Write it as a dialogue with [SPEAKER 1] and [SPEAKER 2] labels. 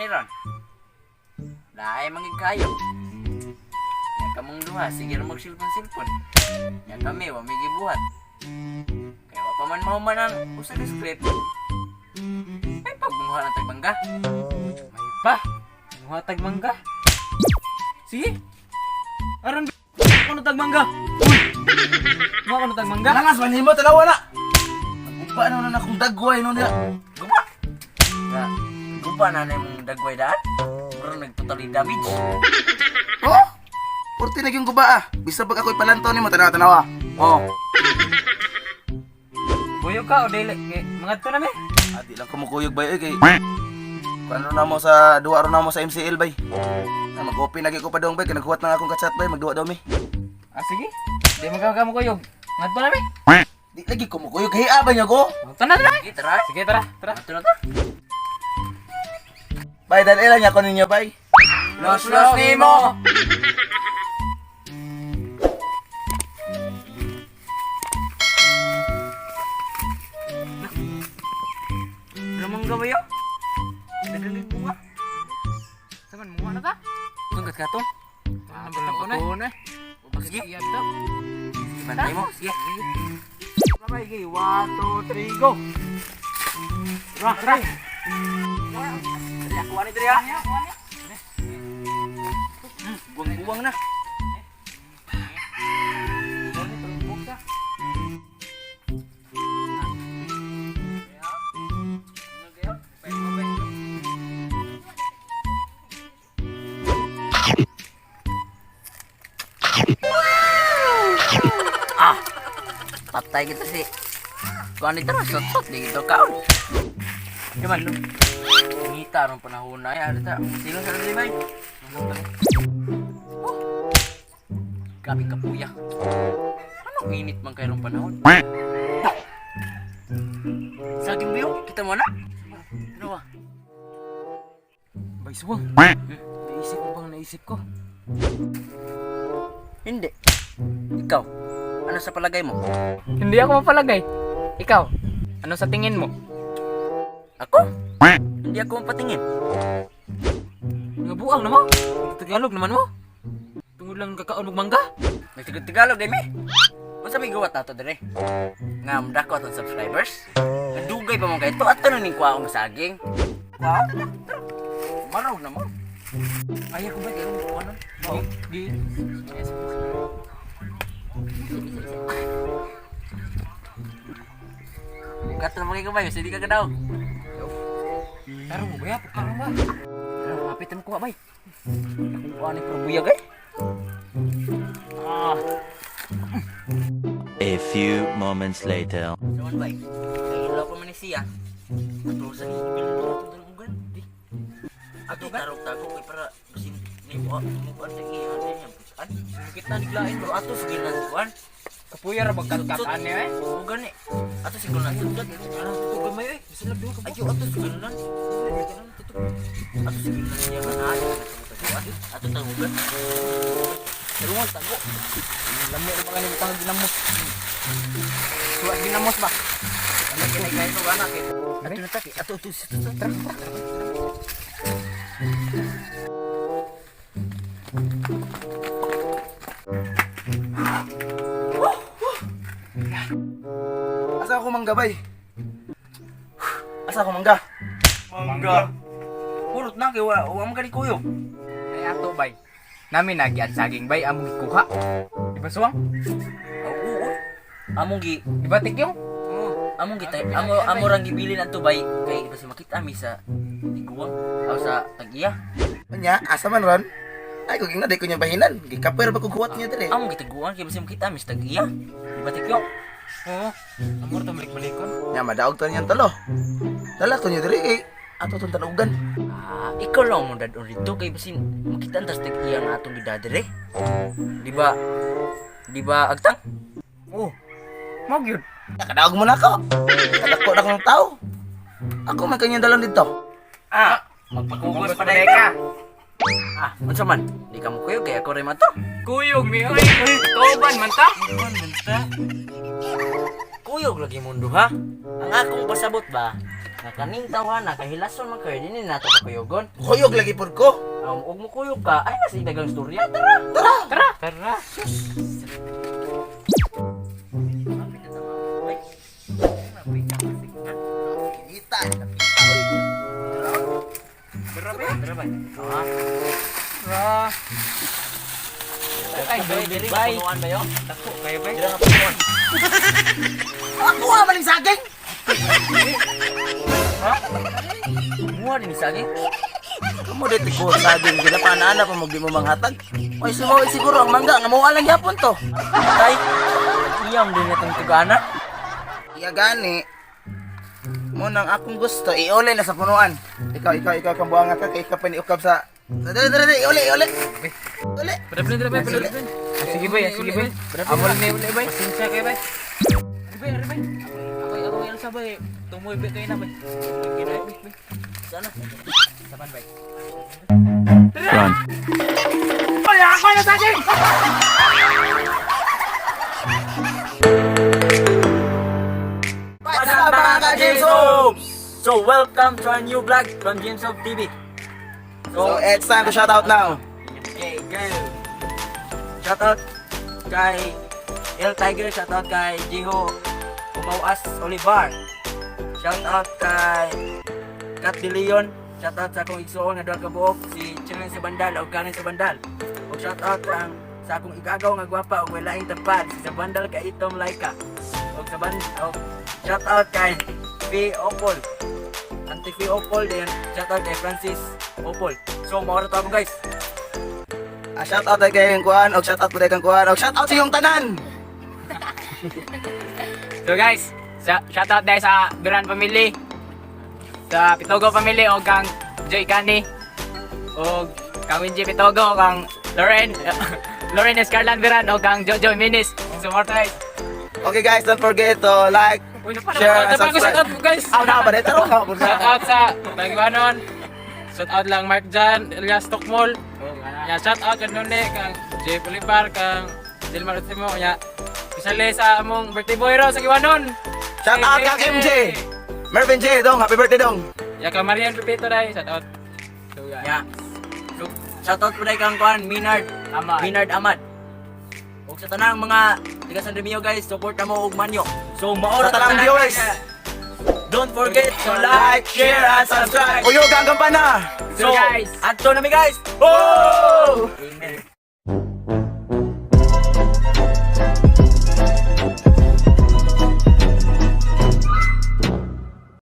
[SPEAKER 1] ni ron. Laay mangig kayo. Ya kamong duha sige ra magsilpon-silpon. Ya kami wa may gibuhat. Kaya wa pa man mahuman ang usa ka script. May pagbuha ng tagbangga.
[SPEAKER 2] May pa. Mga tagmangga. Sige. Aron ako na tagmangga. Uy. Mga ako na tagmangga.
[SPEAKER 3] Langas man himo tanawa na. Nagumpa na akong dagway no niya.
[SPEAKER 1] Gupa. Ya, gupa na na mong dagway daan. Pero nagtotally damage.
[SPEAKER 3] Oh. Porti na yung guba ah. Bisa pag ako'y palanto nimo tanawa. Oh.
[SPEAKER 2] Buyo ka o dili. Mga to na me.
[SPEAKER 3] Adi lang kumukuyog bay kay. Kano na mo sa duwa ro na mo sa MCL bay. Na mag-open lagi ko pa dong bay kay naghuwat na akong ka-chat bay magduwa daw mi.
[SPEAKER 2] Ah sige. Di magkakamo ko yung. Mga to na me.
[SPEAKER 3] Di lagi kumukuyog kay abay niya ko.
[SPEAKER 2] Mga to na tara.
[SPEAKER 1] Sige, tara.
[SPEAKER 2] Sige tara. Tara.
[SPEAKER 1] Ito na to.
[SPEAKER 3] Bay dan ilan niya ko ninyo bay.
[SPEAKER 1] Los nimo.
[SPEAKER 2] Ramang gawayo. Nagalit mo nga. Saman mo na ta?
[SPEAKER 1] Tungkat ka tong.
[SPEAKER 2] Ano lang ko na?
[SPEAKER 1] Sige.
[SPEAKER 2] Iya to.
[SPEAKER 1] Bantay mo. Sige.
[SPEAKER 2] Sabay gi 1 2 3 go. Tara.
[SPEAKER 1] Dali ako ani diri ah. Buwang-buwang na. Ah, patay kita sih. Kuan dito na sot-sot di gitu kaon. Cuman lu ngita ron panahon na ya ada sino sa dili bay. Grabe ka puya. Anong init man kayo rong panahon? Saging biyo, kita mo na? Ano ba?
[SPEAKER 2] Bay suwang. Naisip ko bang naisip ko?
[SPEAKER 1] Hindi. Ikaw, ano sa palagay mo?
[SPEAKER 2] Hindi ako mapalagay. Ikaw, ano sa tingin mo?
[SPEAKER 1] Ako? Hindi ako mapatingin.
[SPEAKER 2] Nga buang naman. Tagalog naman mo. Tungod lang kakaon mong mangga.
[SPEAKER 1] Nagtigod-tigalog din mi. Basta may gawa tato dire. Nga mdako atong subscribers. Nadugay pa mo kayo to at tanong ning kwaong saging. Wow. Maraw na mo. Ay ako ba kayo mo ano?
[SPEAKER 2] Di.
[SPEAKER 1] Kato na mga kabayo, hindi ka gadaw.
[SPEAKER 2] Taro mo ba ya? Taro ba?
[SPEAKER 1] Ano, mapitan ko bay. Kuha ni Prabuyag eh. Ah,
[SPEAKER 4] A few moments later.
[SPEAKER 1] naman bay. Kaya ilaw pa man ni siya. Ato sa ni bilang to ato dalang ugan. Di. Ato tarok-tarok kay para sin ni mo mo sa iya niya. An, kita niglain bro ato sige na kuan.
[SPEAKER 2] Kapuya ra bagkat-katan niya eh.
[SPEAKER 1] Ugan ni. Ato sige na tugat. Ano tutugan may eh. Bisa lang duha ka. Ayo ato sige na. Ato sige na niya na ato. Ato tagugan. Terungan tago.
[SPEAKER 2] Lami ra mga ni tang ginamos. Suwa ginamos ba?
[SPEAKER 1] Ano kini kay to anak eh. Ato na taki. Ato to tara.
[SPEAKER 3] Asa ako mangga bay? Asa ako mangga?
[SPEAKER 1] Mangga. Purot na kay wa man kani kuyo.
[SPEAKER 2] Ay ato bay. Nami nagyan saging bay among ikuha. Di ba suwang?
[SPEAKER 1] Oo. Among gi
[SPEAKER 2] Di ba tikyong?
[SPEAKER 1] among kita amo rang gibilin ato bay kay basta makita mi sa iguwang aw sa tag-iya.
[SPEAKER 3] Anya, asa man ron? Ay kung na di ko niya bahinan. Gikaper ba kung kuwat niya dire?
[SPEAKER 1] Among gitaguan kay basta makita mi sa tag-iya. Di ba tikyo?
[SPEAKER 2] Oo. Amor ta balik-balikon.
[SPEAKER 3] Nya madaog to niyang talo. Dala to niya dire eh. Ato tong tanugan.
[SPEAKER 1] Ah, ikaw lang mo dadon rito kay basin makita antas tag-iya nga atong gidadire. Di ba? Di ba agtang?
[SPEAKER 2] Oh. Mo gyud.
[SPEAKER 3] Nakadaog mo na ako. Kadako na akong tao. Ako man kanyang dalon dito.
[SPEAKER 1] Ah, magpakugos pa dai ka. Ah, unsa man? Di ka mo kuyo kay ako rin man to.
[SPEAKER 2] Kuyog mi oy. Toban man ta.
[SPEAKER 1] Kuyog lagi mundo ha. Ang akong pasabot ba? Nga kaning tawana kahilason man kayo dinhi nato kakuyogon.
[SPEAKER 3] Kuyog lagi pud ko.
[SPEAKER 1] Ug mo kuyog ka, ay nasa dagang storya. Tara.
[SPEAKER 2] Tara.
[SPEAKER 3] Kita.
[SPEAKER 1] Tara ba? Ah.
[SPEAKER 2] Tara. Ay,
[SPEAKER 1] Diri
[SPEAKER 2] bay.
[SPEAKER 1] punuan ba yo?
[SPEAKER 2] Dako kayo bay.
[SPEAKER 1] Dira nga punuan.
[SPEAKER 3] Ako nga maling saging.
[SPEAKER 1] Muha din saging.
[SPEAKER 3] Kamu dito ko saging ginapanaan pa mo di mo manghatag. Oy sumawi siguro ang mangga nga mawala lang gyapon to.
[SPEAKER 1] Tay. Iyam din itong tugana.
[SPEAKER 3] Iya gani. Mo nang akong gusto iuli na sa punuan. Ikaw kang buanga ka kay ka pa ni ukab sa. Dali, iuli. Uli.
[SPEAKER 2] Dre bay. Sige bay. Amol ni uli bay. Sinsya kayo bay. Re bay. Ako yung sa bay. Tumoy bay kayo na bay. Kinay bay.
[SPEAKER 1] Sana.
[SPEAKER 2] Saban bay.
[SPEAKER 4] Run.
[SPEAKER 2] Ay, ako yung saging!
[SPEAKER 1] Pasama ka, James Hope! So, welcome to our new vlog from James Hope TV.
[SPEAKER 3] So it's time to shout out now.
[SPEAKER 1] Hey, girl! Shout out kay El Tiger, shout out kay Jiho Umawas Olivar. Shout out kay Kat De Leon, shout out sa akong igsoon nga duha ka buok si Chilen sa Bandal o Kanin sa Bandal. O shout out ang sa akong igagaw nga gwapa o walaing tapad si sa Bandal kay Itong Laika. O sa shout out kay P. Opol. Auntie P. Opol din. Shout out kay Francis Opol. So maura to ako guys.
[SPEAKER 3] Shout out kay kuan, og shout out kay kuan, og shout out sa iyong tanan.
[SPEAKER 2] So guys, shout out dahil sa Duran family, sa Pitogo family, o kang Joy Cani, o kang Winji Pitogo, o kang Loren Escarlan Duran, o kang Jojo Minis. Support guys.
[SPEAKER 3] Okay guys, don't forget to like, share, and
[SPEAKER 2] Shout
[SPEAKER 3] subscribe.
[SPEAKER 2] out guys.
[SPEAKER 3] Aw na ba dito?
[SPEAKER 2] Shout out sa Bagiwanon. Shout out lang Mark Jan, Elias Tokmol. Ya shout out kan nune kang Jay Pulibar, kang Dilmar Utimo ya. Isali sa among birthday boy ro sa Giwanon.
[SPEAKER 3] Shout out kang MJ. Mervin J dong, happy birthday dong.
[SPEAKER 2] Ya kang Marian Pepito dai, shout out. So guys.
[SPEAKER 1] Yeah. So, shout out po dahil kang kuan Minard Amad. O sa tanang mga tiga San Remio guys, support mo og Manyo. So maura
[SPEAKER 3] Sa tanang viewers.
[SPEAKER 1] Don't forget to like, share, and subscribe.
[SPEAKER 3] Uyog ang kampana.
[SPEAKER 1] So
[SPEAKER 2] guys.
[SPEAKER 1] adto na mi guys.
[SPEAKER 3] Oh!
[SPEAKER 1] Amen.